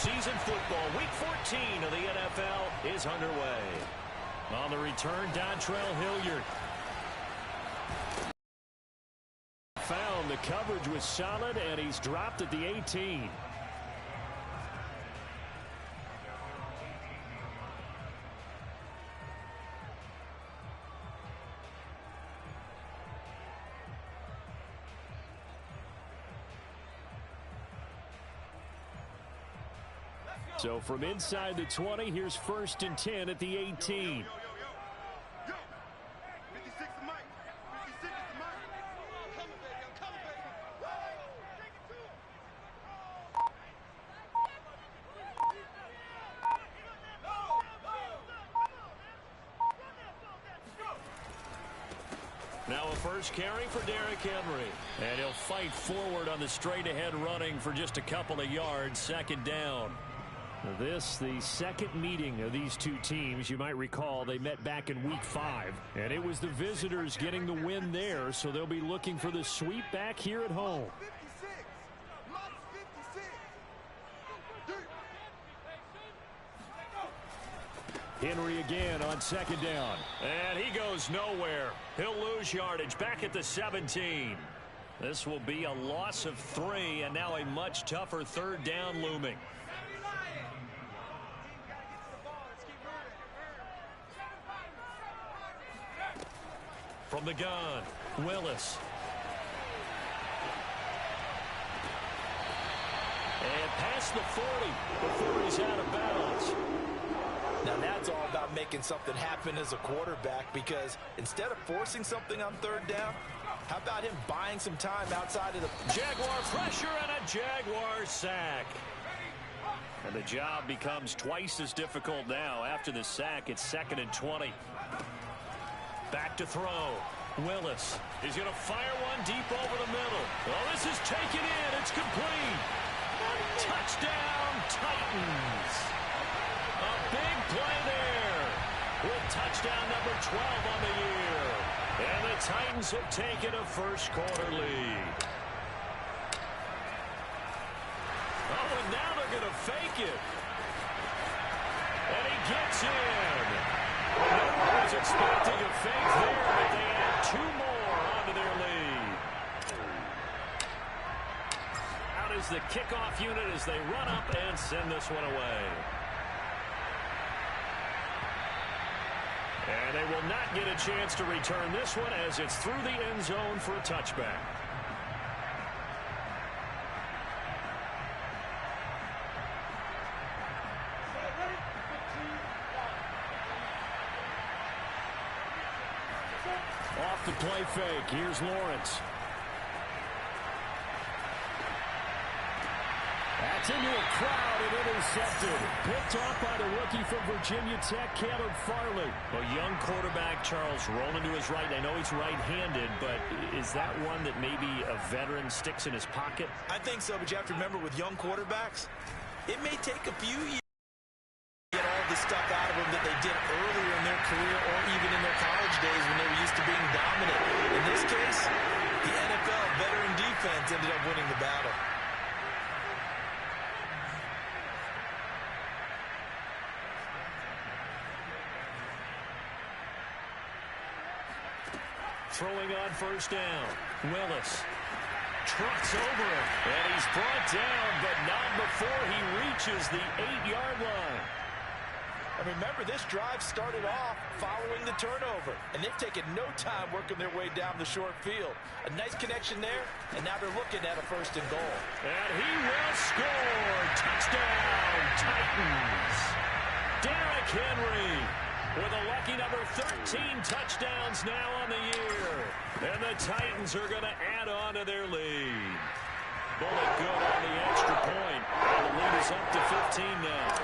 season football. Week 14 of the NFL is underway. On the return, Dontrell Hilliard. Found the coverage was solid, and he's dropped at the 18. So from inside the 20, here's 1st and 10 at the 18. Now a first carry for Derrick Henry. And he'll fight forward on the straight-ahead running for just a couple of yards. 2nd down. This, the second meeting of these two teams. You might recall they met back in week 5. And it was the visitors getting the win there, so they'll be looking for the sweep back here at home. Henry again on 2nd down. And he goes nowhere. He'll lose yardage back at the 17. This will be a loss of 3, and now a much tougher 3rd down looming. From the gun, Willis. And past the 40 before he's out of bounds. Now that's all about making something happen as a quarterback, because instead of forcing something on 3rd down, how about him buying some time outside of the Jaguar pressure and a Jaguar sack. And the job becomes twice as difficult now. After the sack, it's 2nd and 20. Back to throw. Willis. He's going to fire one deep over the middle. Well, this is taken in. It's complete. Touchdown, Titans. A big play there with touchdown number 12 on the year. And the Titans have taken a first-quarter lead. Oh, and now they're going to fake it. And he gets in. No one was expecting a fake there, but they add 2 more onto their lead. Out is the kickoff unit as they run up and send this one away. And they will not get a chance to return this one as it's through the end zone for a touchback. Off the play fake. Here's Lawrence. That's into a crowd and intercepted. Picked off by the rookie from Virginia Tech, Caleb Farley. A young quarterback, Charles, rolling to his right. I know he's right-handed, but is that one that maybe a veteran sticks in his pocket? I think so, but you have to remember with young quarterbacks, it may take a few years to get all the stuff out of them that they did earlier in their career or even in their college days when they were used to being dominant. In this case, the NFL veteran defense ended up winning the battle. Throwing on 1st down. Willis trucks over him. And he's brought down, but not before he reaches the 8-yard line. And remember, this drive started off following the turnover. And they've taken no time working their way down the short field. A nice connection there, and now they're looking at a 1st and goal. And he will score. Touchdown, Titans. Derrick Henry with a lucky number 13 touchdowns now on the year. And the Titans are going to add on to their lead. Bullet good on the extra point. And the lead is up to 15 now.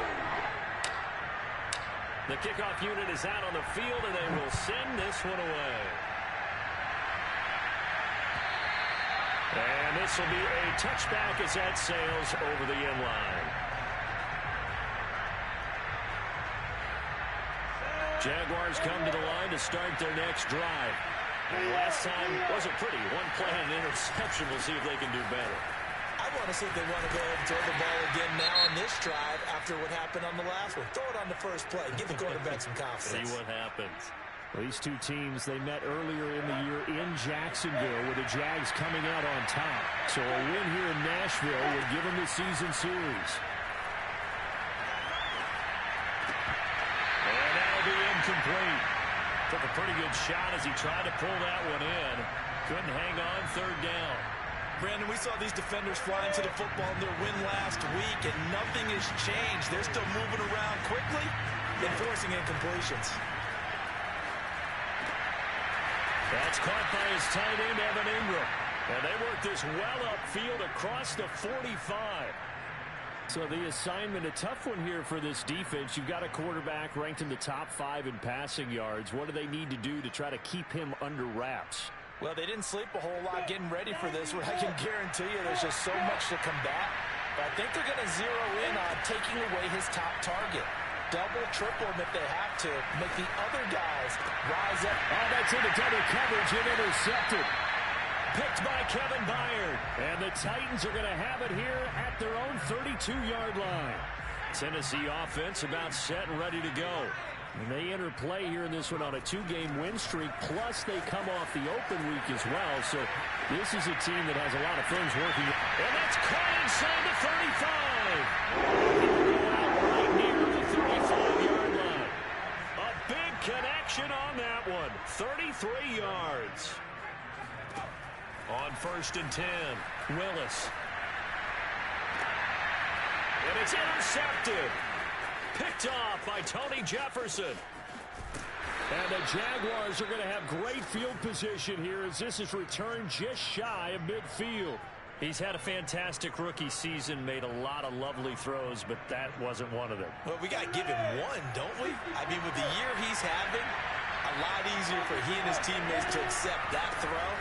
The kickoff unit is out on the field, and they will send this one away. And this will be a touchback as that sails over the end line. Jaguars come to the line to start their next drive. And last time wasn't pretty. One play and an interception. We'll see if they can do better. I want to see if they want to go ahead and throw the ball again now on this drive after what happened on the last one. Throw it on the first play. Give the quarterback some confidence. See what happens. Well, these two teams, they met earlier in the year in Jacksonville with the Jags coming out on top. So a win here in Nashville would give them the season series. And that'll be incomplete. Took a pretty good shot as he tried to pull that one in. Couldn't hang on third down. Brandon, we saw these defenders fly into the football in their win last week, and nothing has changed. They're still moving around quickly and forcing incompletions. That's caught by his tight end, Evan Ingram. And they work this well upfield across the 45. So the assignment, a tough one here for this defense. You've got a quarterback ranked in the top 5 in passing yards. What do they need to do to try to keep him under wraps? Well, they didn't sleep a whole lot getting ready for this one. I can guarantee you there's just so much to combat. But I think they're going to zero in on taking away his top target. Double, triple him if they have to. Make the other guys rise up. Oh, that's into double coverage and intercepted. Picked by Kevin Byard. And the Titans are going to have it here at their own 32-yard line. Tennessee offense about set and ready to go. And they enter play here in this one on a 2-game win streak, plus they come off the open week as well. So this is a team that has a lot of things working. And that's caught inside the 35. He'll go out right near the 35-yard line. A big connection on that one. 33 yards. On 1st and 10, Willis. And it's intercepted. Picked off by Tony Jefferson. And the Jaguars are going to have great field position here as this is returned just shy of midfield. He's had a fantastic rookie season, made a lot of lovely throws, but that wasn't one of them. Well, we got to give him one, don't we? I mean, with the year he's having, a lot easier for he and his teammates to accept that throw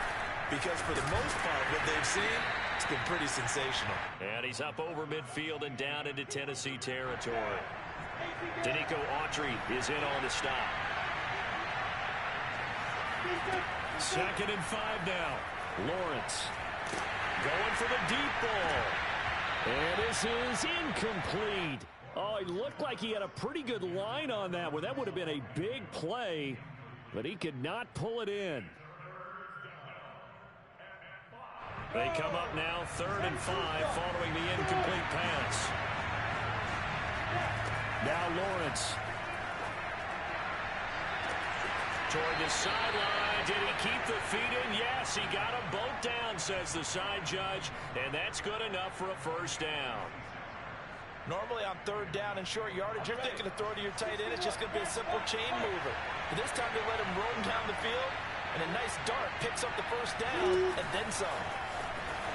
because for the most part, what they've seen, it's been pretty sensational. And he's up over midfield and down into Tennessee territory. Danico Autry is in on the stop. 2nd and 5 now. Lawrence going for the deep ball. And this is incomplete. Oh, it looked like he had a pretty good line on that one. That would have been a big play, but he could not pull it in. They come up now 3rd and 5 following the incomplete pass. Now Lawrence. Toward the sideline. Did he keep the feet in? Yes, he got them both down, says the side judge. And that's good enough for a first down. Normally on 3rd down and short yardage, you're thinking to throw to your tight end. It's just going to be a simple chain mover. But this time they let him roam down the field. And a nice dart picks up the first down and then some.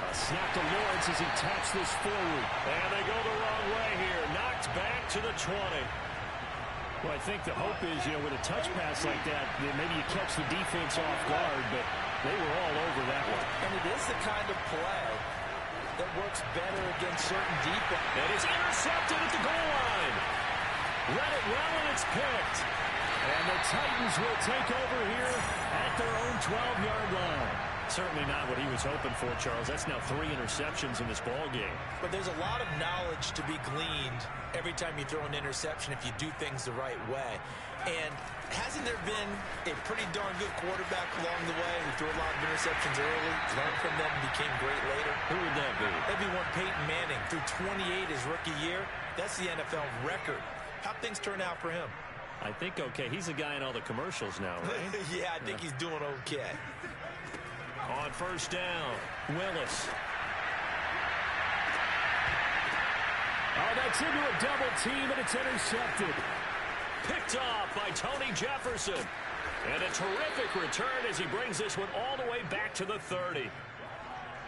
A snap to Lawrence as he taps this forward. And they go the wrong way here. Knocked back to the 20. Well, I think the hope is, with a touch pass like that, maybe you catch the defense off guard, but they were all over that one. And it is the kind of play that works better against certain defense. And it's intercepted at the goal line. Read it well, and it's picked. And the Titans will take over here at their own 12-yard line. Certainly not what he was hoping for, Charles. That's now 3 interceptions in this ball game. But there's a lot of knowledge to be gleaned every time you throw an interception if you do things the right way. And hasn't there been a pretty darn good quarterback along the way who threw a lot of interceptions early, learned from them, and became great later? Who would that be? That'd be one Peyton Manning. Threw 28 his rookie year. That's the NFL record. How'd things turn out for him? I think okay. He's the guy in all the commercials now, right? Yeah, I think he's doing okay. On 1st down, Willis. Oh, that's into a double team, and it's intercepted. Picked off by Tony Jefferson. And a terrific return as he brings this one all the way back to the 30.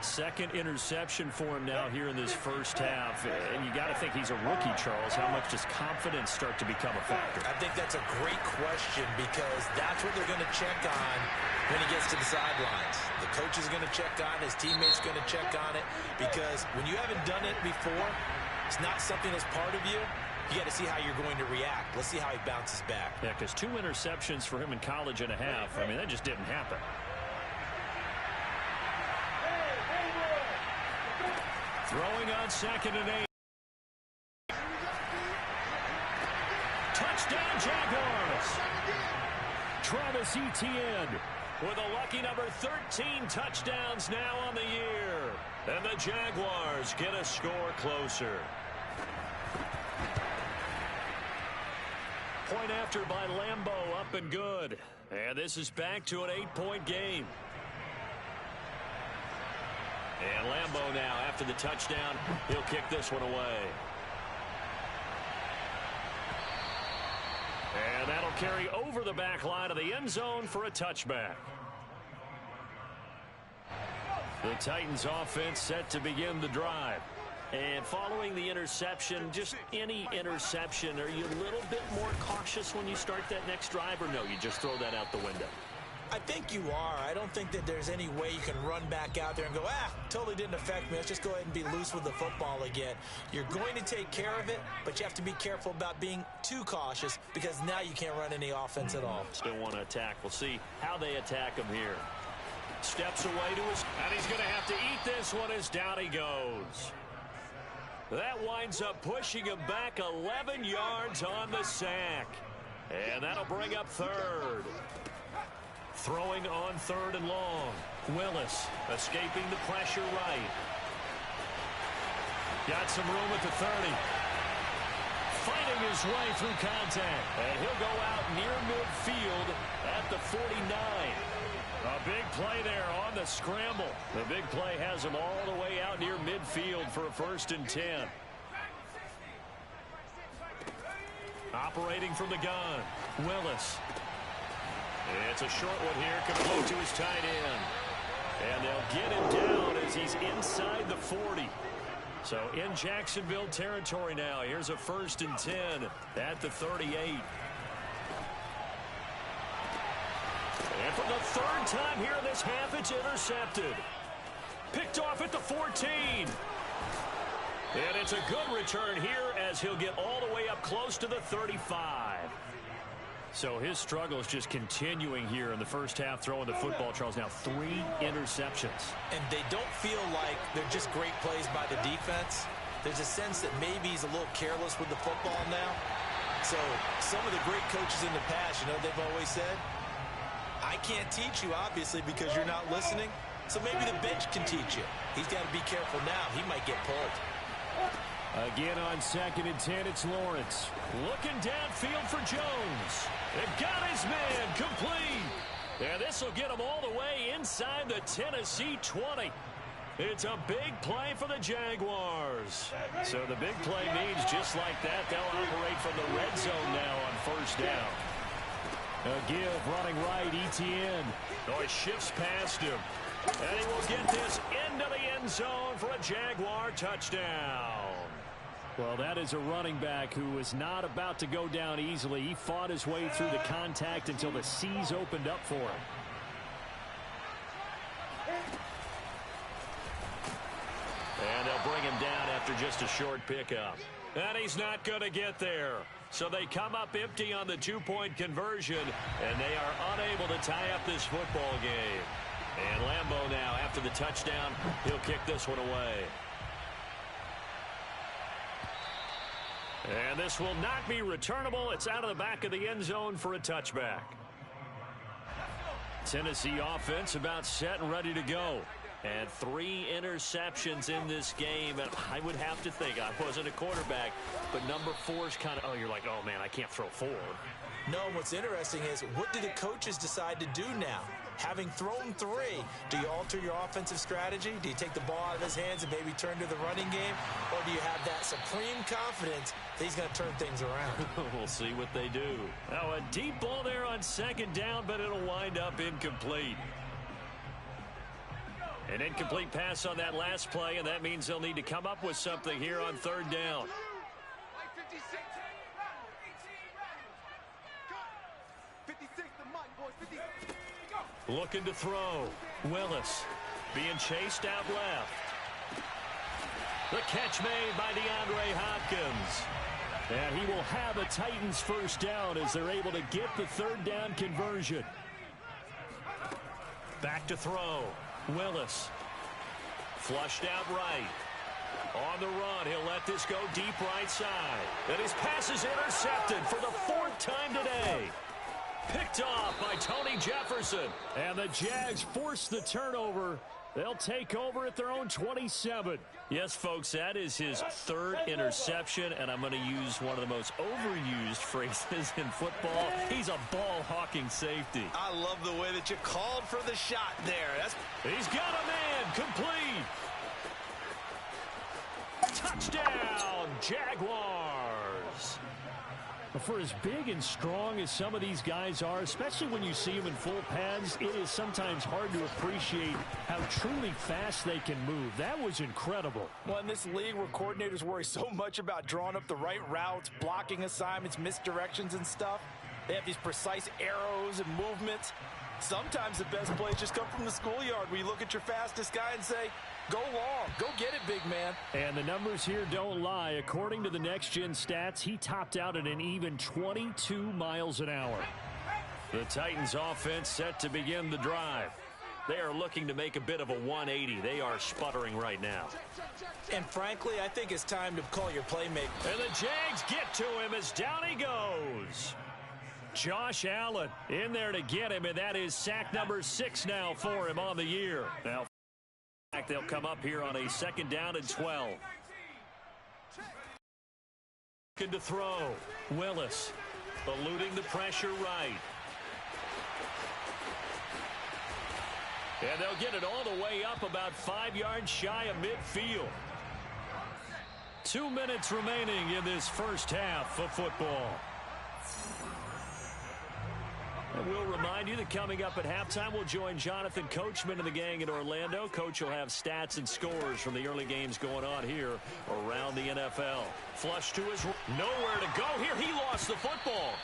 2nd interception for him now here in this first half. And you got to think he's a rookie, Charles. How much does confidence start to become a factor? I think that's a great question because that's what they're going to check on when he gets to the sidelines. The coach is going to check on it. His teammates going to check on it because when you haven't done it before, it's not something that's part of you. You got to see how you're going to react. Let's see how he bounces back. Yeah, because 2 interceptions for him in college and a half. I mean, that just didn't happen. Throwing on 2nd and 8. Touchdown, Jaguars. Travis Etienne with a lucky number 13 touchdowns now on the year. And the Jaguars get a score closer. Point after by Lambeau, up and good. And this is back to an 8-point game. And Lambeau now, after the touchdown, he'll kick this one away. And that'll carry over the back line of the end zone for a touchback. The Titans offense set to begin the drive. And following the interception, just any interception, are you a little bit more cautious when you start that next drive, or no, you just throw that out the window? I think you are. I don't think that there's any way you can run back out there and go, totally didn't affect me. Let's just go ahead and be loose with the football again. You're going to take care of it, but you have to be careful about being too cautious because now you can't run any offense at all. Still want to attack. We'll see how they attack him here. Steps away to his, and he's going to have to eat this one as down he goes. That winds up pushing him back 11 yards on the sack. And that'll bring up 3rd. Throwing on 3rd and long. Willis escaping the pressure right. Got some room at the 30. Fighting his way through contact. And he'll go out near midfield at the 49. A big play there on the scramble. The big play has him all the way out near midfield for a 1st and 10. Operating from the gun, Willis. It's a short one here, complete to his tight end. And they'll get him down as he's inside the 40. So in Jacksonville territory now. Here's a 1st and 10 at the 38. And for the 3rd time here in this half, it's intercepted. Picked off at the 14. And it's a good return here as he'll get all the way up close to the 35. So his struggle is just continuing here in the first half, throwing the football. Charles, now 3 interceptions. And they don't feel like they're just great plays by the defense. There's a sense that maybe he's a little careless with the football now. So some of the great coaches in the past, you know, they've always said, I can't teach you, obviously, because you're not listening. So maybe the bench can teach you. He's got to be careful now. He might get pulled. Again on 2nd and 10, it's Lawrence. Looking downfield for Jones. They've got his man complete. And this will get him all the way inside the Tennessee 20. It's a big play for the Jaguars. So the big play means just like that, they'll operate from the red zone now on 1st down. A give running right, Etienne. Oh, he shifts past him. And he will get this into the end zone for a Jaguar touchdown. Well, that is a running back who is not about to go down easily. He fought his way through the contact until the C's opened up for him. And they'll bring him down after just a short pickup. And he's not going to get there. So they come up empty on the 2-point conversion, and they are unable to tie up this football game. And Lambeau now, after the touchdown, he'll kick this one away. And this will not be returnable. It's out of the back of the end zone for a touchback. Tennessee offense about set and ready to go. And 3 interceptions in this game. And I would have to think, I wasn't a quarterback, but number 4 is kind of, you're like, oh, man, I can't throw 4. No, what's interesting is, what do the coaches decide to do now? Having thrown 3, do you alter your offensive strategy? Do you take the ball out of his hands and maybe turn to the running game? Or do you have that supreme confidence that he's going to turn things around? We'll see what they do. Now, a deep ball there on 2nd down, but it'll wind up incomplete. An incomplete pass on that last play, and that means they'll need to come up with something here on 3rd down. Looking to throw. Willis being chased out left. The catch made by DeAndre Hopkins. And he will have a Titans 1st down as they're able to get the 3rd down conversion. Back to throw. Willis. Flushed out right. On the run, he'll let this go deep right side. And his pass is intercepted for the 4th time today. Picked off by Tony Jefferson. And the Jags force the turnover. They'll take over at their own 27. Yes, folks, that is his 3rd interception, and I'm going to use one of the most overused phrases in football. He's a ball-hawking safety. I love the way that you called for the shot there. He's got a man, complete. Touchdown, Jaguars. For as big and strong as some of these guys are, especially when you see them in full pads, it is sometimes hard to appreciate how truly fast they can move. That was incredible. Well, in this league where coordinators worry so much about drawing up the right routes, blocking assignments, misdirections and stuff, they have these precise arrows and movements. Sometimes the best plays just come from the schoolyard where you look at your fastest guy and say, go long. Go get it, big man. And the numbers here don't lie. According to the next-gen stats, he topped out at an even 22 miles an hour. The Titans offense set to begin the drive. They are looking to make a bit of a 180. They are sputtering right now. And frankly, I think it's time to call your playmaker. And the Jags get to him as down he goes. Josh Allen in there to get him, and that is sack number 6 now for him on the year. Now, they'll come up here on a 2nd down and 12. Looking to throw. Willis eluding the pressure right. And they'll get it all the way up about 5 yards shy of midfield. 2 minutes remaining in this first half of football. And we'll remind you that coming up at halftime, we'll join Jonathan Coachman and the gang in Orlando. Coach will have stats and scores from the early games going on here around the NFL. Flush to his nowhere to go here. He lost the football.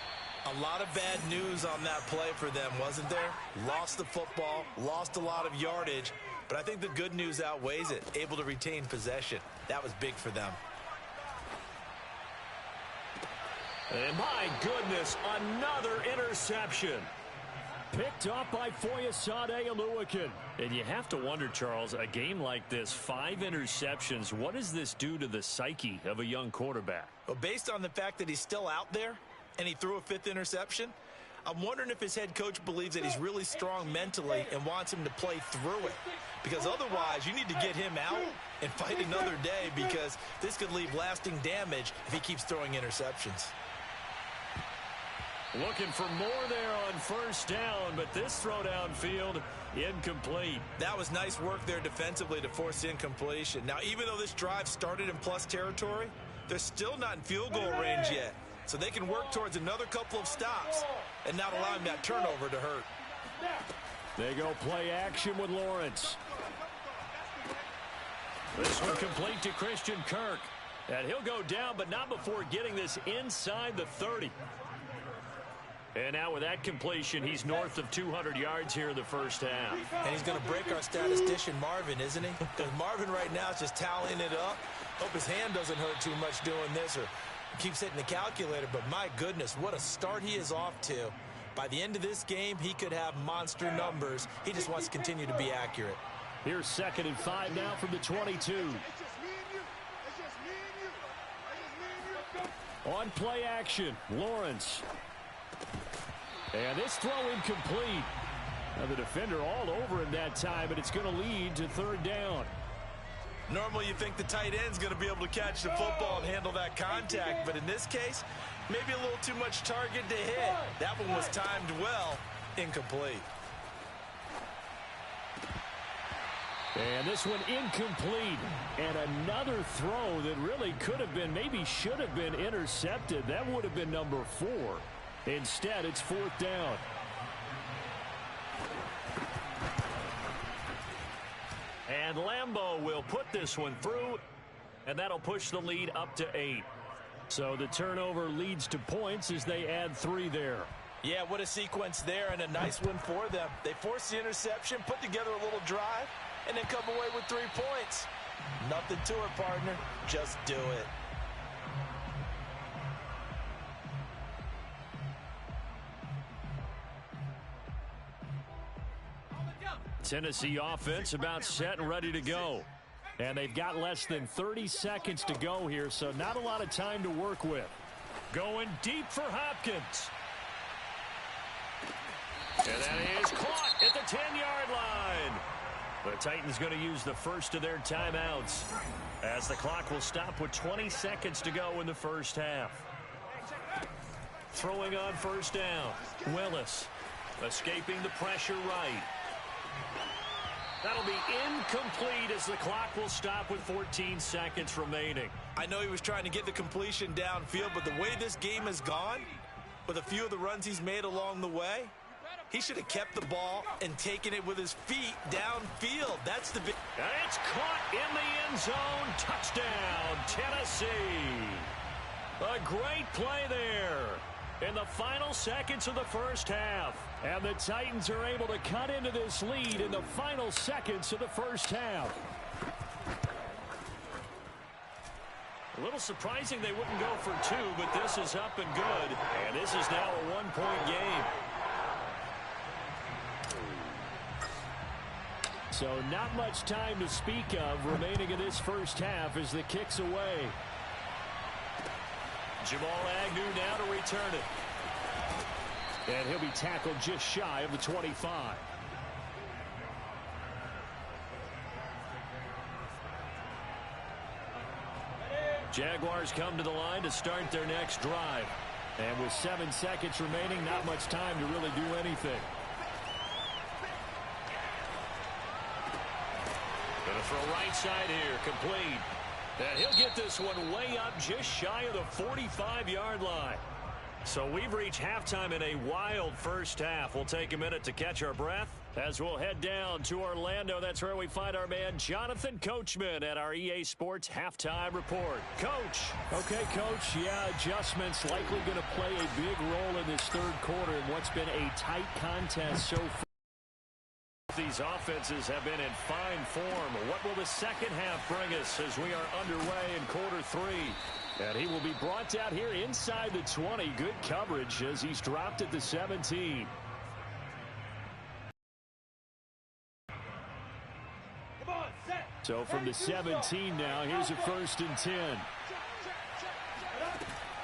A lot of bad news on that play for them, wasn't there? Lost the football, lost a lot of yardage, but I think the good news outweighs it. Able to retain possession. That was big for them. And my goodness, another interception. Picked up by Foyesade Oluwakin. And you have to wonder, Charles, a game like this, 5 interceptions, what does this do to the psyche of a young quarterback? Well, based on the fact that he's still out there and he threw a 5th interception, I'm wondering if his head coach believes that he's really strong mentally and wants him to play through it. Because otherwise, you need to get him out and fight another day, because this could leave lasting damage if he keeps throwing interceptions. Looking for more there on 1st down, but this throw downfield, incomplete. That was nice work there defensively to force incompletion. Now, even though this drive started in plus territory, they're still not in field goal range yet. So they can work towards another couple of stops and not allowing that turnover to hurt. They go play action with Lawrence. This one complete to Christian Kirk. And he'll go down, but not before getting this inside the 30. And now with that completion, he's north of 200 yards here in the first half. And he's going to break our statistician Marvin, isn't he? Because Marvin right now is just tallying it up. Hope his hand doesn't hurt too much doing this, or keeps hitting the calculator. But my goodness, what a start he is off to. By the end of this game, he could have monster numbers. He just wants to continue to be accurate. Here's 2nd and 5 now from the 22. On play action, Lawrence. And this throw incomplete. Now the defender all over him that time, but it's going to lead to 3rd down. Normally you think the tight end's going to be able to catch the football and handle that contact, but in this case, maybe a little too much target to hit. That one was timed well, incomplete. And this one incomplete. And another throw that really could have been, maybe should have been intercepted. That would have been number 4. Instead, it's 4th down. And Lambeau will put this one through, and that'll push the lead up to 8. So the turnover leads to points as they add 3 there. Yeah, what a sequence there, and a nice one for them. They forced the interception, put together a little drive, and then come away with 3 points. Nothing to it, partner. Just do it. Tennessee offense about set and ready to go. And they've got less than 30 seconds to go here, so not a lot of time to work with. Going deep for Hopkins. And that is caught at the 10-yard line. The Titans going to use the first of their timeouts as the clock will stop with 20 seconds to go in the first half. Throwing on first down. Willis escaping the pressure right. That'll be incomplete as the clock will stop with 14 seconds remaining. I know he was trying to get the completion downfield, but the way this game has gone, with a few of the runs he's made along the way, he should have kept the ball and taken it with his feet downfield. That's the big... And it's caught in the end zone. Touchdown, Tennessee. A great play there in the final seconds of the first half. And the Titans are able to cut into this lead in the final seconds of the first half. A little surprising they wouldn't go for two, but this is up and good. And this is now a one-point game. So not much time to speak of remaining in this first half as the kick's away. Jamal Agnew now to return it. And he'll be tackled just shy of the 25. Jaguars come to the line to start their next drive. And with 7 seconds remaining, not much time to really do anything. Going to throw right side here, complete. And he'll get this one way up just shy of the 45-yard line. So we've reached halftime in a wild first half. We'll take a minute to catch our breath as we'll head down to Orlando. That's where we find our man Jonathan Coachman at our EA Sports Halftime Report. Coach. Okay, Coach. Yeah, adjustments likely going to play a big role in this third quarter in what's been a tight contest so far. These offenses have been in fine form. What will the second half bring us as we are underway in quarter three? And he will be brought out here inside the 20. Good coverage as he's dropped at the 17. So from the 17 now, here's a 1st and 10.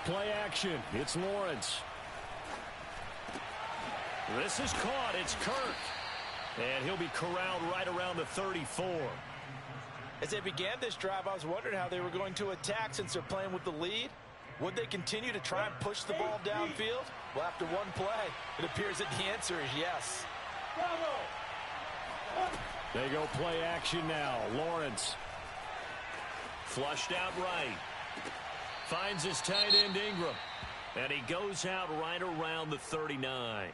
Play action. It's Lawrence. This is caught. It's Kirk. And he'll be corralled right around the 34. As they began this drive, I was wondering how they were going to attack since they're playing with the lead. Would they continue to try and push the ball downfield? Well, after one play, it appears that the answer is yes. They go play action now. Lawrence. Flushed out right. Finds his tight end Ingram. And he goes out right around the 39.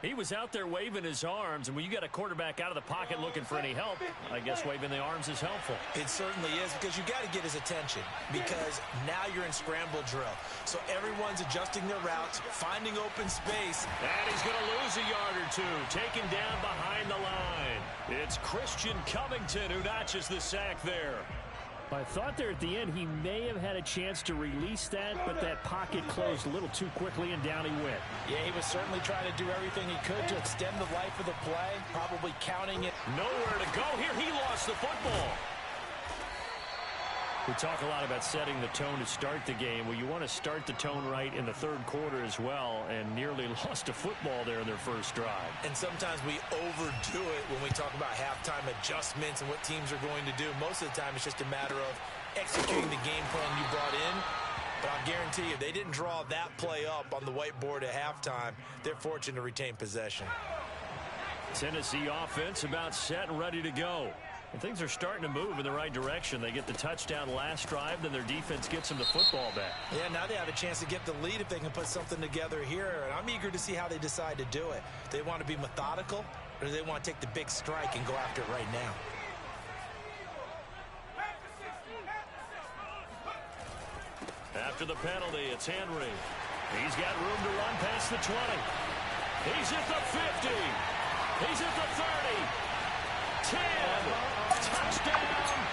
He was out there waving his arms, and when you got a quarterback out of the pocket looking for any help, I guess waving the arms is helpful. It certainly is, because you got to get his attention, because now you're in scramble drill. So everyone's adjusting their routes, finding open space. And he's going to lose a yard or two, taken down behind the line. It's Christian Covington who notches the sack there. I thought there at the end he may have had a chance to release that, but that pocket closed a little too quickly, and down he went. Yeah, he was certainly trying to do everything he could to extend the life of the play, probably counting it. Nowhere to go here. He lost the football. We talk a lot about setting the tone to start the game. Well, you want to start the tone right in the third quarter as well, and nearly lost a football there in their first drive. And sometimes we overdo it when we talk about halftime adjustments and what teams are going to do. Most of the time, it's just a matter of executing the game plan you brought in. But I'll guarantee you, they didn't draw that play up on the whiteboard at halftime. They're fortunate to retain possession. Tennessee offense about set and ready to go. And things are starting to move in the right direction. They get the touchdown last drive, then their defense gets them the football back. Yeah, now they have a chance to get the lead if they can put something together here. And I'm eager to see how they decide to do it. Do they want to be methodical, or do they want to take the big strike and go after it right now? After the penalty, it's Henry. He's got room to run past the 20. He's at the 50. He's at the 30. 10. Touchdown,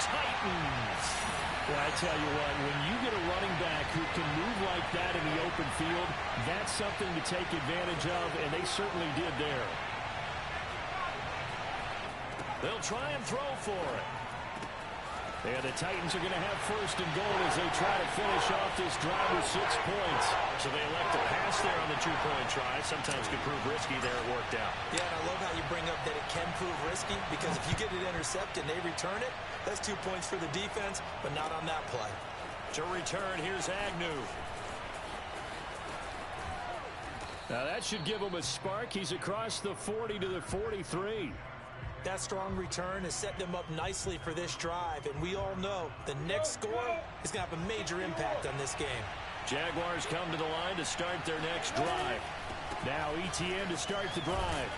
Titans. Well, I tell you what, when you get a running back who can move like that in the open field, that's something to take advantage of, and they certainly did there. They'll try and throw for it. And the Titans are going to have first and goal as they try to finish off this drive with 6 points. So they elect to pass there on the 2-point try. Sometimes can prove risky. There it worked out. Yeah, and I love how you bring up that it can prove risky, because if you get it intercepted and they return it, that's 2 points for the defense, but not on that play. To return, here's Agnew. Now that should give him a spark. He's across the 40 to the 43. That strong return has set them up nicely for this drive, and we all know the next score is going to have a major impact on this game. Jaguars come to the line to start their next drive. Now ETN to start the drive.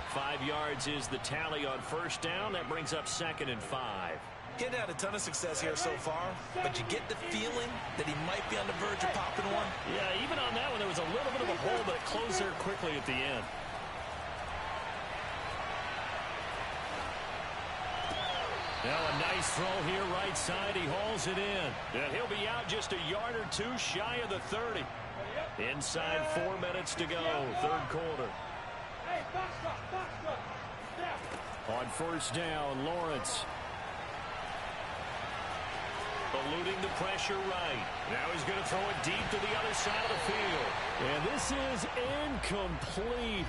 5 yards is the tally on first down. That brings up 2nd and 5. Getting had a ton of success here so far, but you get the feeling that he might be on the verge of popping one. Yeah, even on that one, there was a little bit of a hole, but it closed there quickly at the end. Now a nice throw here right side. He hauls it in. And he'll be out just a yard or 2 shy of the 30. Inside 4 minutes to go, 3rd quarter. On first down, Lawrence. Eluding the pressure right. Now he's going to throw it deep to the other side of the field. And this is incomplete.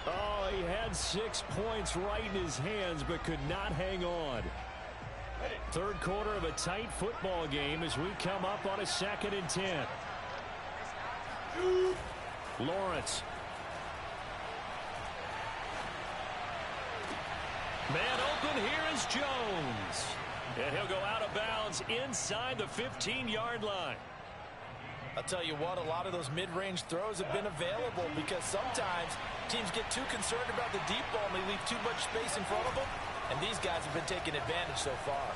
Oh, he had 6 points right in his hands, but could not hang on. 3rd quarter of a tight football game as we come up on a 2nd and 10. Lawrence. Man open, here is Jones. And he'll go out of bounds inside the 15-yard line. I'll tell you what, a lot of those mid-range throws have been available because sometimes teams get too concerned about the deep ball and they leave too much space in front of them, and these guys have been taking advantage so far.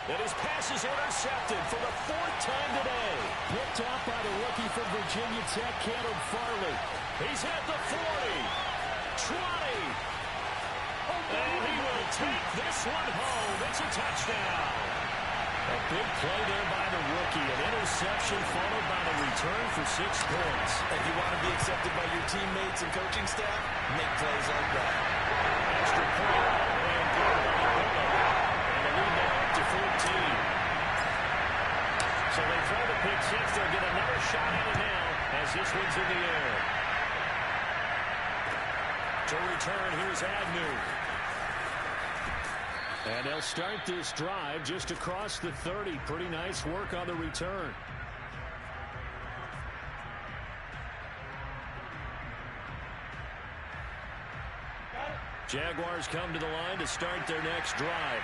And his pass is intercepted for the 4th time today. Picked up by the rookie from Virginia Tech, Caleb Farley. He's at the 40, 20, and he will take this one home. It's a touchdown. A big play there by the rookie. An interception followed by the return for 6 points. If you want to be accepted by your teammates and coaching staff, make plays like that. Extra point and good by Willow. And the lead now up to 14. So they throw the pick 6. They'll get another shot at it now as this one's in the air. To return, here's Agnew. And they'll start this drive just across the 30. Pretty nice work on the return. Jaguars come to the line to start their next drive.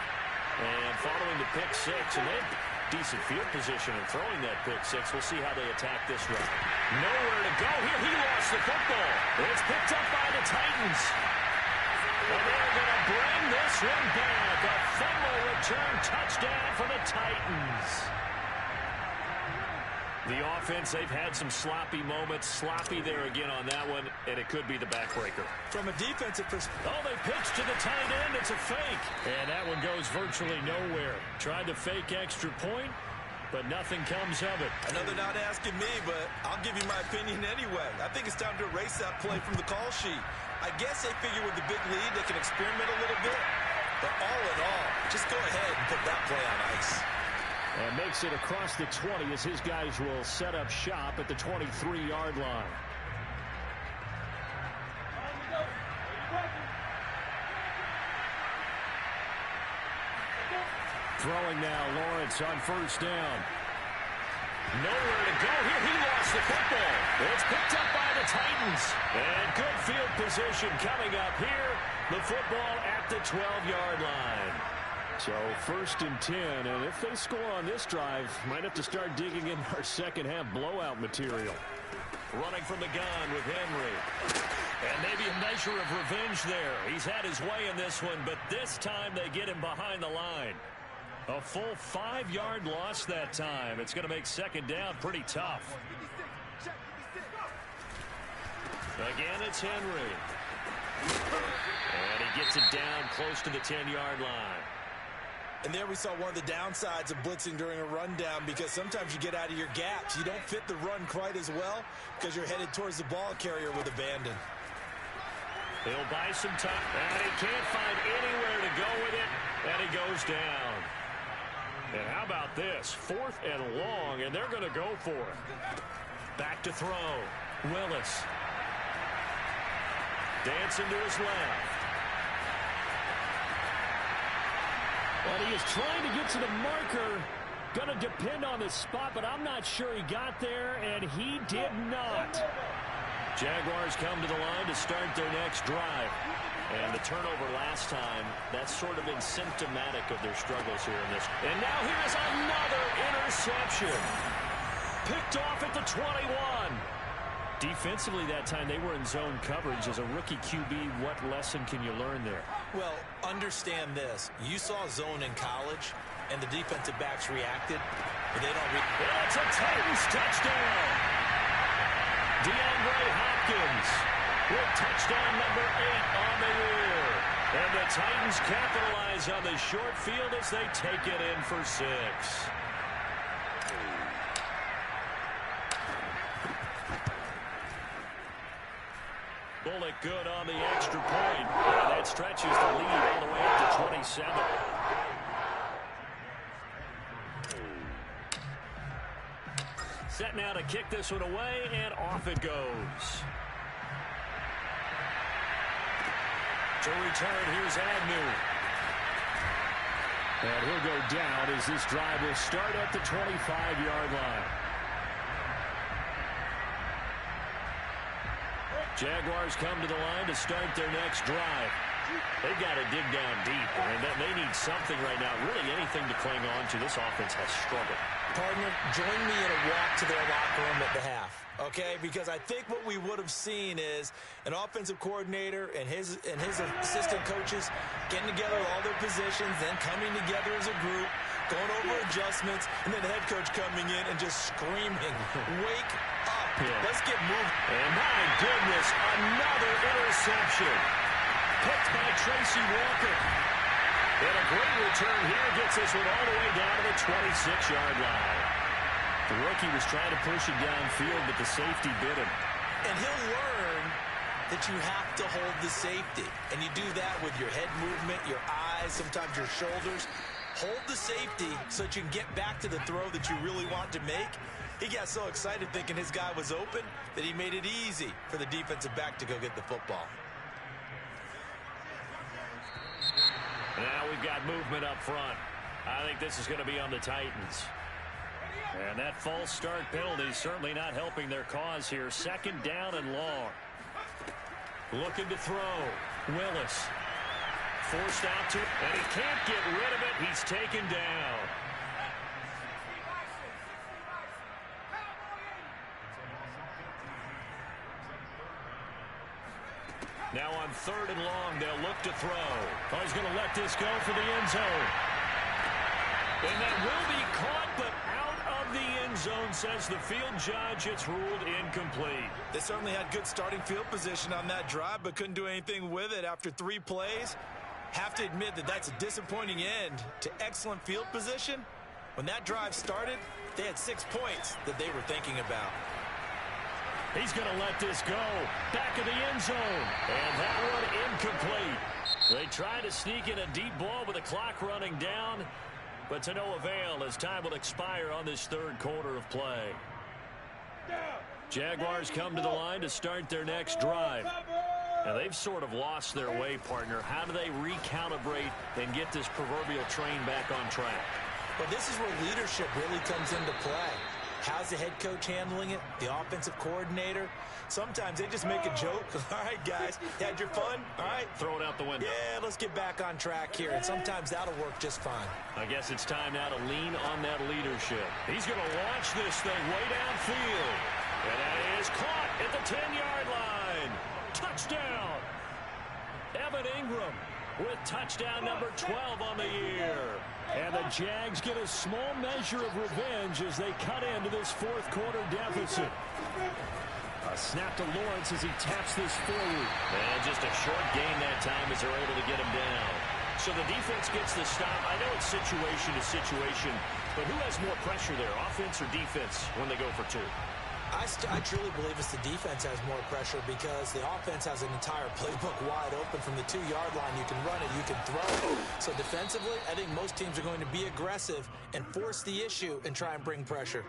And following the pick 6, and they have decent field position in throwing that pick 6. We'll see how they attack this drive. Nowhere to go here. He lost the football. It's picked up by the Titans. And they're going to bring this one back. A fumble return touchdown for the Titans. The offense, they've had some sloppy moments. Sloppy there again on that one, and it could be the backbreaker. From a defensive perspective. Oh, they pitched to the tight end. It's a fake. And that one goes virtually nowhere. Tried to fake extra point, but nothing comes of it. I know they're not asking me, but I'll give you my opinion anyway. I think it's time to erase that play from the call sheet. I guess they figure with the big lead they can experiment a little bit. But all in all, just go ahead and put that play on ice. And makes it across the 20 as his guys will set up shop at the 23-yard line. Throwing now, Lawrence on first down. Nowhere to go here. He lost the football. It's picked up by the Titans. And good field position coming up here. The football at the 12-yard line. So 1st and 10, and if they score on this drive, might have to start digging in our second half blowout material. Running from the gun with Henry. And maybe a measure of revenge there. He's had his way in this one, but this time they get him behind the line. A full 5-yard loss that time. It's going to make second down pretty tough. Again, it's Henry. And he gets it down close to the 10-yard line. And there we saw one of the downsides of blitzing during a rundown, because sometimes you get out of your gaps. You don't fit the run quite as well because you're headed towards the ball carrier with abandon. He'll buy some time, and he can't find anywhere to go with it, and he goes down. And how about this? 4th and long, and they're going to go for it. Back to throw. Willis. Dancing to his left. And he is trying to get to the marker. Going to depend on the spot, but I'm not sure he got there, and he did not. Jaguars come to the line to start their next drive. And the turnover last time, that's sort of been symptomatic of their struggles here in this. And now here's another interception. Picked off at the 21. Defensively that time, they were in zone coverage. As a rookie QB, what lesson can you learn there? Well, understand this. You saw zone in college, and the defensive backs reacted. But they don't. It's a Titans touchdown. DeAndre Hopkins with touchdown number 8 on the year. And the Titans capitalize on the short field as they take it in for 6. Bullock good on the extra point. And that stretches the lead all the way up to 27. Set now to kick this one away, and off it goes. To return, here's Agnew. And he'll go down as this drive will start at the 25-yard line. Jaguars come to the line to start their next drive. They've got to dig down deep, and they need something right now. Really anything to cling on to. This offense has struggled. Partner, join me in a walk to their locker room at the half, okay? Because I think what we would have seen is an offensive coordinator and his assistant coaches getting together all their positions, then coming together as a group, going over adjustments, and then the head coach coming in and just screaming, wake up. Yeah. Let's get moving. And my goodness, another interception. Picked by Tracy Walker. And a great return here gets this one all the way down to the 26-yard line. The rookie was trying to push it downfield, but the safety bit him. And he'll learn that you have to hold the safety. And you do that with your head movement, your eyes, sometimes your shoulders. Hold the safety so that you can get back to the throw that you really want to make. He got so excited thinking his guy was open that he made it easy for the defensive back to go get the football. Now we've got movement up front. I think this is going to be on the Titans. And that false start penalty is certainly not helping their cause here. 2nd down and long. Looking to throw. Willis. Forced out to it, and he can't get rid of it. He's taken down. Now on 3rd and long, they'll look to throw. Oh, he's going to let this go for the end zone. And that will be caught, but out of the end zone, says the field judge. It's ruled incomplete. They certainly had good starting field position on that drive, but couldn't do anything with it after 3 plays. Have to admit that that's a disappointing end to excellent field position. When that drive started, they had 6 points that they were thinking about. He's going to let this go. Back of the end zone. And that one incomplete. They try to sneak in a deep ball with the clock running down, but to no avail as time will expire on this 3rd quarter of play. Jaguars come to the line to start their next drive. Now, they've sort of lost their way, partner. How do they recalibrate and get this proverbial train back on track? Well, this is where leadership really comes into play. How's the head coach handling it? The offensive coordinator? Sometimes they just make a joke. All right, guys, had your fun? All right. Throw it out the window. Yeah, let's get back on track here. And sometimes that'll work just fine. I guess it's time now to lean on that leadership. He's going to launch this thing way downfield. And that is caught at the 10-yard line. Touchdown. Evan Ingram with touchdown number 12 on the year. And the Jags get a small measure of revenge as they cut into this 4th quarter deficit. A snap to Lawrence as he taps this forward. And just a short gain that time as they're able to get him down. So the defense gets the stop. I know it's situation to situation, but who has more pressure there, offense or defense, when they go for 2? I truly believe it's the defense has more pressure because the offense has an entire playbook wide open from the 2-yard line. You can run it, you can throw it. So defensively, I think most teams are going to be aggressive and force the issue and try and bring pressure.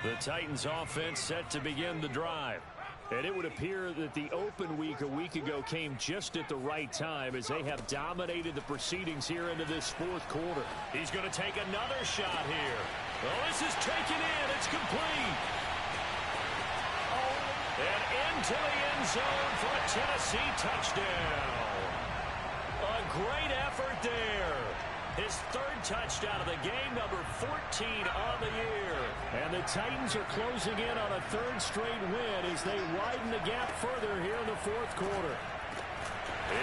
The Titans offense set to begin the drive. And it would appear that the open week a week ago came just at the right time as they have dominated the proceedings here into this fourth quarter. He's going to take another shot here. Oh, this is taken in. It's complete. And into the end zone for a Tennessee touchdown. A great effort there. His third touchdown of the game, number 14 on the year. And the Titans are closing in on a third straight win as they widen the gap further here in the fourth quarter.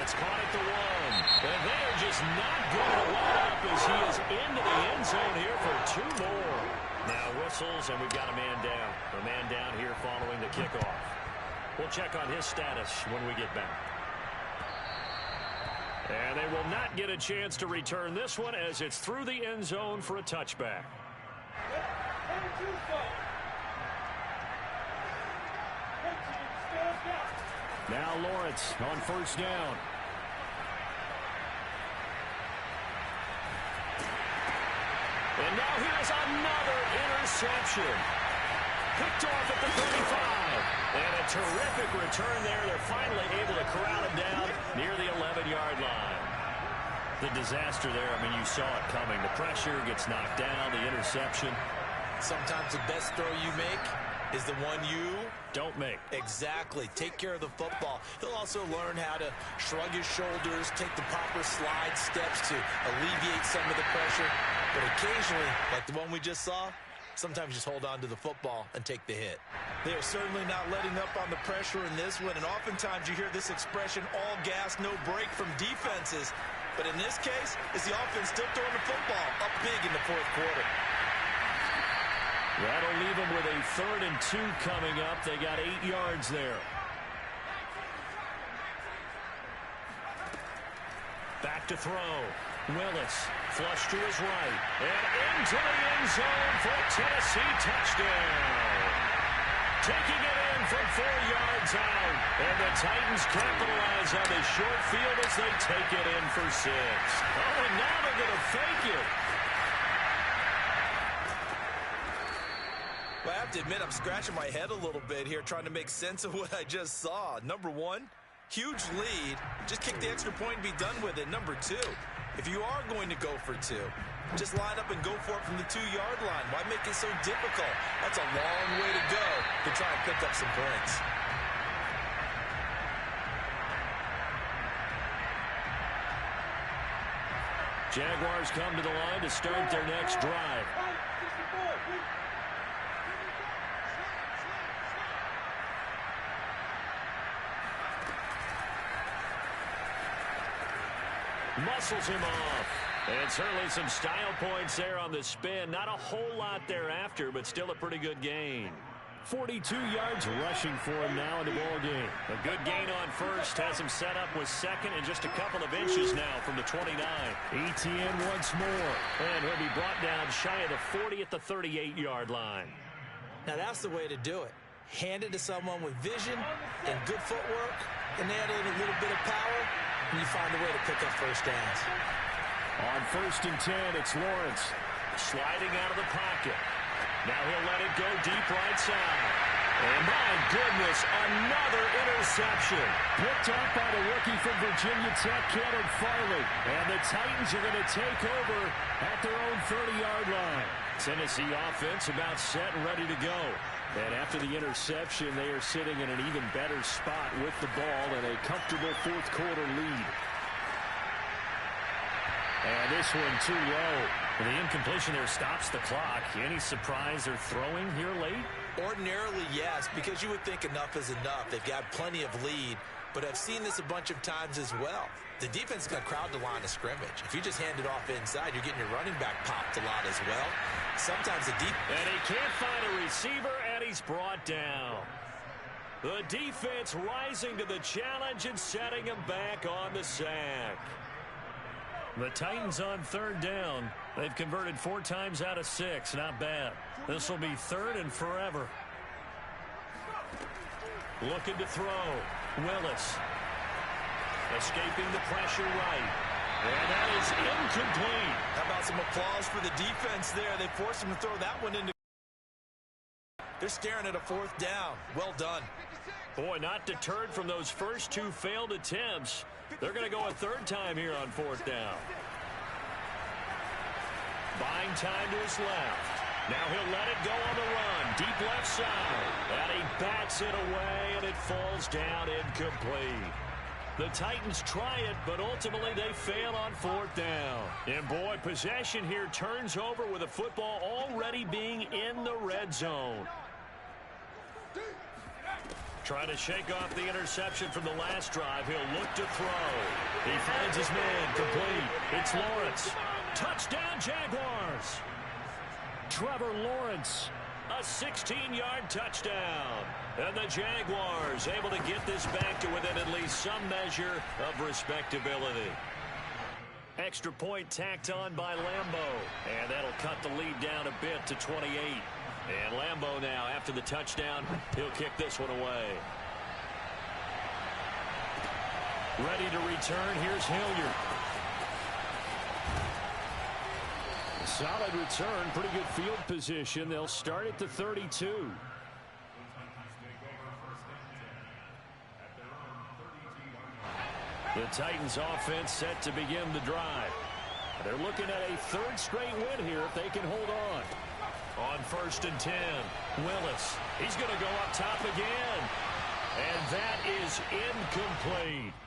It's caught at the 1. And they are just not going to let up as he is into the end zone here for 2 more. Now whistles, and we've got a man down. A man down here following the kickoff. We'll check on his status when we get back. And they will not get a chance to return this one as it's through the end zone for a touchback. Now Lawrence on first down. And now here's another interception. Picked off at the 35. And a terrific return there. They're finally able to corral it down near the 11-yard line. The disaster there, I mean, you saw it coming. The pressure gets knocked down, the interception. Sometimes the best throw you make is the one you don't make. Exactly. Take care of the football. He'll also learn how to shrug his shoulders, take the proper slide steps to alleviate some of the pressure. But occasionally, like the one we just saw, sometimes just hold on to the football and take the hit. They are certainly not letting up on the pressure in this one, and oftentimes you hear this expression, all gas, no break from defenses. But in this case, it's the offense still throwing the football up big in the fourth quarter. That'll leave them with a 3rd and 2 coming up. They got 8 yards there. Back to throw. Willis, flush to his right. And into the end zone for a Tennessee touchdown. Taking it in from 4 yards out. And the Titans capitalize on the short field as they take it in for 6. Oh, and now they're going to fake it. Well, I have to admit, I'm scratching my head a little bit here trying to make sense of what I just saw. Number 1, huge lead. Just kick the extra point and be done with it. Number 2, if you are going to go for 2, just line up and go for it from the 2-yard line. Why make it so difficult? That's a long way to go to try and pick up some points. Jaguars come to the line to start their next drive. Muscles him off. And certainly some style points there on the spin. Not a whole lot thereafter, but still a pretty good gain. 42 yards rushing for him now in the ball game. A good gain on first. Has him set up with second and just a couple of inches now from the 29. Etienne once more. And he'll be brought down shy of the 40 at the 38-yard line. Now that's the way to do it. Hand it to someone with vision and good footwork, and add in a little bit of power, and you find a way to pick up first downs. On 1st and 10, it's Lawrence. Sliding out of the pocket. Now he'll let it go deep right side. And my goodness, another interception. Picked up by the rookie from Virginia Tech, Caleb Farley. And the Titans are going to take over at their own 30-yard line. Tennessee offense about set and ready to go. And after the interception, they are sitting in an even better spot with the ball and a comfortable fourth quarter lead. And this one too low. And the incompletion there stops the clock. Any surprise they're throwing here late? Ordinarily, yes, because you would think enough is enough. They've got plenty of lead, but I've seen this a bunch of times as well. The defense is going to crowd the line of scrimmage. If you just hand it off inside, you're getting your running back popped a lot as well. Sometimes the deep... And he can't find a receiver, and he's brought down. The defense rising to the challenge and setting him back on the sack. The Titans on third down. They've converted 4 times out of 6. Not bad. This will be 3rd and forever. Looking to throw. Willis. Escaping the pressure right. And that is incomplete. How about some applause for the defense there? They forced him to throw that one into. They're staring at a 4th down. Well done. Boy, not deterred from those first 2 failed attempts. They're going to go a 3rd time here on 4th down. Buying time to his left. Now he'll let it go on the run. Deep left side. And he bats it away, and it falls down incomplete. The Titans try it, but ultimately they fail on 4th down. And boy, possession here turns over with a football already being in the red zone. Trying to shake off the interception from the last drive. He'll look to throw. He finds his man complete. It's Lawrence. Touchdown, Jaguars. Trevor Lawrence, a 16-yard touchdown. And the Jaguars able to get this back to within at least some measure of respectability. Extra point tacked on by Lambeau. And that'll cut the lead down a bit to 28. And Lambeau now, after the touchdown, he'll kick this one away. Ready to return, here's Hilliard. Solid return, pretty good field position. They'll start at the 32. The Titans offense set to begin the drive. They're looking at a 3rd straight win here if they can hold on. On 1st and 10, Willis. He's going to go up top again. And that is incomplete.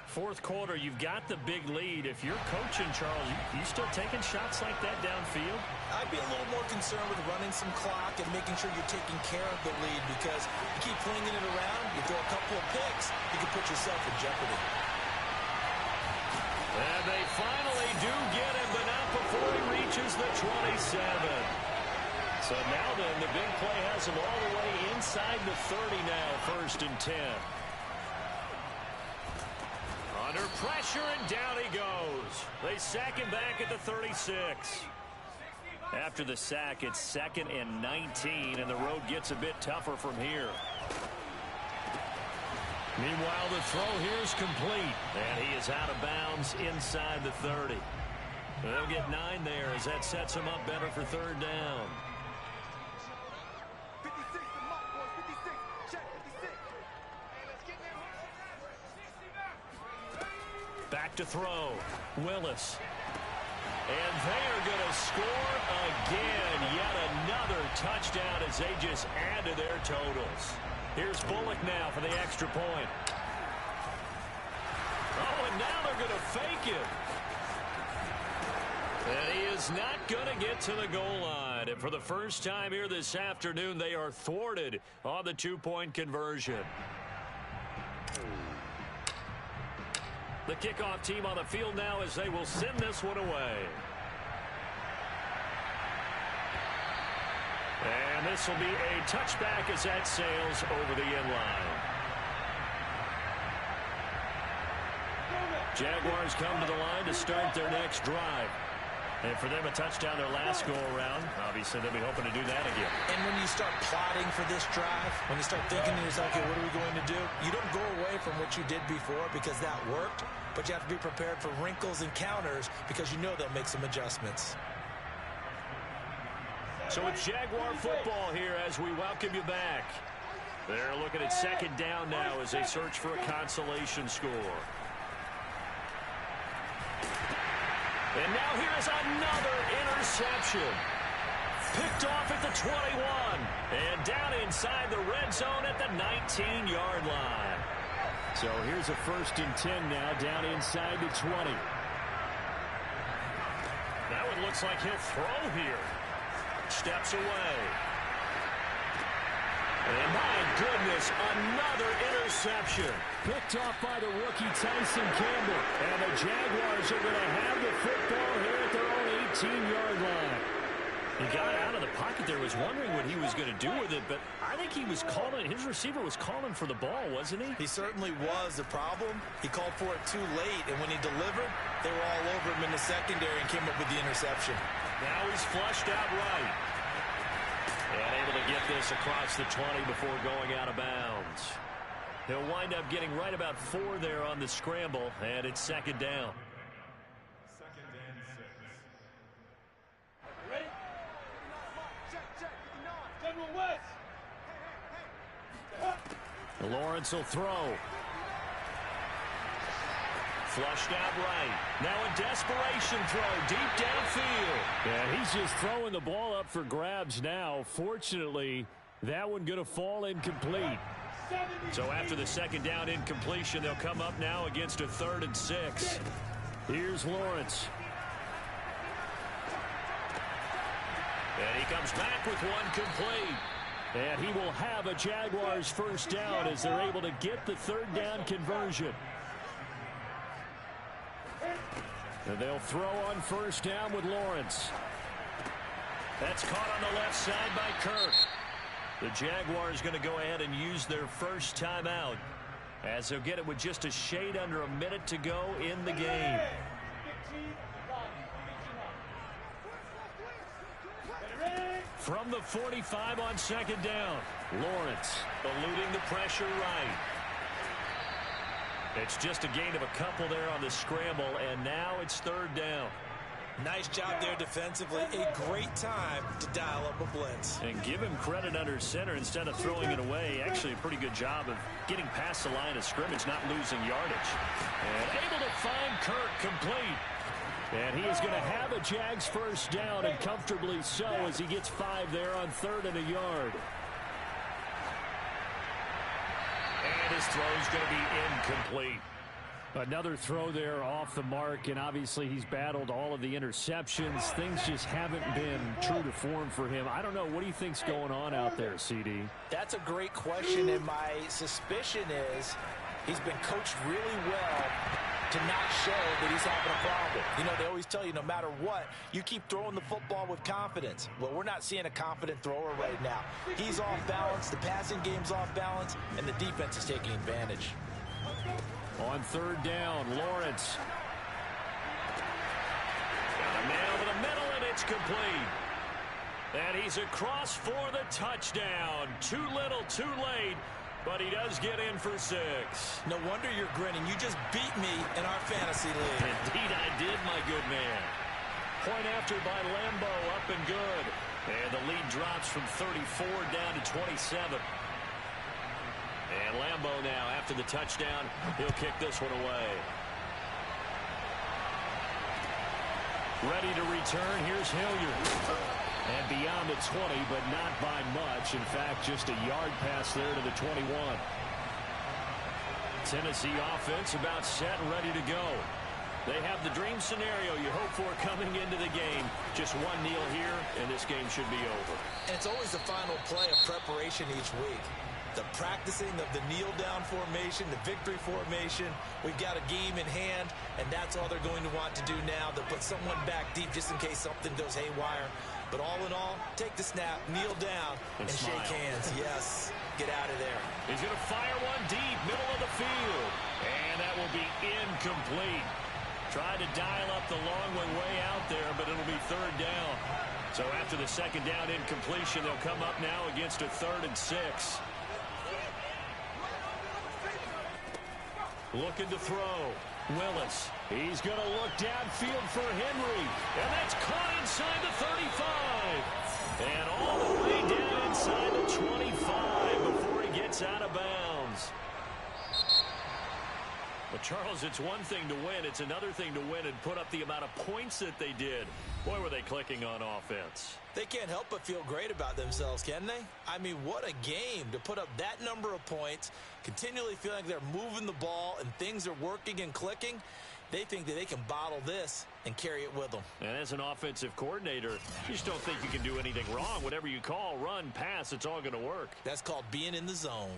4th quarter, you've got the big lead. If you're coaching, Charles, you still taking shots like that downfield? I'd be a little more concerned with running some clock and making sure you're taking care of the lead, because you keep flinging it around, you throw a couple of picks, you can put yourself in jeopardy. And they finally do get him, but not before he reaches the 27. So now then, the big play has him all the way inside the 30 now, 1st and 10. Under pressure, and down he goes. They sack him back at the 36. After the sack, it's 2nd and 19, and the road gets a bit tougher from here. Meanwhile, the throw here is complete, and he is out of bounds inside the 30. They'll get 9 there as that sets him up better for 3rd down. Back to throw. Willis. And they are going to score again. Yet another touchdown as they just add to their totals. Here's Bullock now for the extra point. Oh, and now they're going to fake it. And he is not going to get to the goal line. And for the first time here this afternoon, they are thwarted on the 2-point conversion. The kickoff team on the field now as they will send this one away. And this will be a touchback as that sails over the end line. Jaguars come to the line to start their next drive. And for them, a touchdown their last go-around. Obviously, they'll be hoping to do that again. And when you start plotting for this drive, when you start thinking to yourself, okay, what are we going to do? You don't go away from what you did before because that worked, but you have to be prepared for wrinkles and counters because you know they'll make some adjustments. So it's Jaguar football here as we welcome you back. They're looking at 2nd down now as they search for a consolation score. And now here is another interception. Picked off at the 21. And down inside the red zone at the 19-yard line. So here's a 1st and 10 now down inside the 20. That one looks like he'll throw here. Steps away. And my goodness, another interception. Picked off by the rookie Tyson Campbell. And the Jaguars are going to have the football here at their own 18-yard line. He got out of the pocket there, was wondering what he was going to do with it, but I think he was calling, his receiver was calling for the ball, wasn't he? He certainly was. The problem, he called for it too late, and when he delivered, they were all over him in the secondary and came up with the interception. Now he's flushed out right. And able to get this across the 20 before going out of bounds. He'll wind up getting right about 4 there on the scramble, and it's second down. Lawrence will throw. Flushed out right. Now a desperation throw deep downfield. Yeah, he's just throwing the ball up for grabs now. Fortunately, that one going to fall incomplete. So after the second down incompletion, they'll come up now against a 3rd and 6. Here's Lawrence. And he comes back with one complete. And he will have a Jaguars first down as they're able to get the 3rd down conversion. And they'll throw on first down with Lawrence. That's caught on the left side by Kirk. The Jaguars going to go ahead and use their first timeout as they'll get it with just a shade under a minute to go in the game. From the 45 on second down, Lawrence eluding the pressure right. It's just a gain of a couple there on the scramble, and now it's 3rd down. Nice job there defensively. A great time to dial up a blitz. And give him credit under center instead of throwing it away. Actually a pretty good job of getting past the line of scrimmage, not losing yardage. And able to find Kirk complete. And he is going to have a Jags first down, and comfortably so, as he gets 5 there on 3rd and a yard. And his throw's going to be incomplete. Another throw there off the mark, and obviously he's battled all of the interceptions. Things just haven't been true to form for him. I don't know. What do you think's going on out there, CD? That's a great question, and my suspicion is he's been coached really well to not show that he's having a problem. You know, they always tell you no matter what, you keep throwing the football with confidence. Well, we're not seeing a confident thrower right now. He's off balance, the passing game's off balance, and the defense is taking advantage. On 3rd down, Lawrence. Got a man over the middle, and it's complete. And he's across for the touchdown. Too little, too late. But he does get in for 6. No wonder you're grinning. You just beat me in our fantasy league. Indeed I did, my good man. Point after by Lambo, up and good. And the lead drops from 34 down to 27. And Lambo now, after the touchdown, he'll kick this one away. Ready to return, here's Hilliard. And beyond the 20, but not by much. In fact, just a yard pass there to the 21. Tennessee offense about set and ready to go. They have the dream scenario you hope for coming into the game. Just one kneel here, and this game should be over. And it's always the final play of preparation each week. The practicing of the kneel-down formation, the victory formation. We've got a game in hand, and that's all they're going to want to do now. They'll put someone back deep just in case something goes haywire. But all in all, take the snap, kneel down, and shake hands. Yes, get out of there. He's going to fire one deep, middle of the field. And that will be incomplete. Tried to dial up the long one way out there, but it'll be 3rd down. So after the second down incompletion, they'll come up now against a 3rd and 6. Looking to throw. Willis. He's going to look downfield for Henry. And that's caught inside the 35. And all the way down inside the 25 before he gets out of bounds. But, Charles, it's one thing to win. It's another thing to win and put up the amount of points that they did. Boy, were they clicking on offense. They can't help but feel great about themselves, can they? I mean, what a game to put up that number of points, continually feeling like they're moving the ball and things are working and clicking. They think that they can bottle this and carry it with them. And as an offensive coordinator, you just don't think you can do anything wrong. Whatever you call, run, pass, it's all going to work. That's called being in the zone.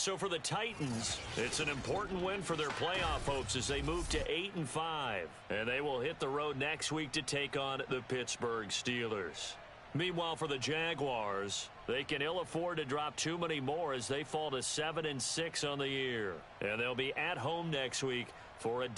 So for the Titans, it's an important win for their playoff hopes as they move to 8-5. And they will hit the road next week to take on the Pittsburgh Steelers. Meanwhile, for the Jaguars, they can ill afford to drop too many more as they fall to 7-6 on the year. And they'll be at home next week for a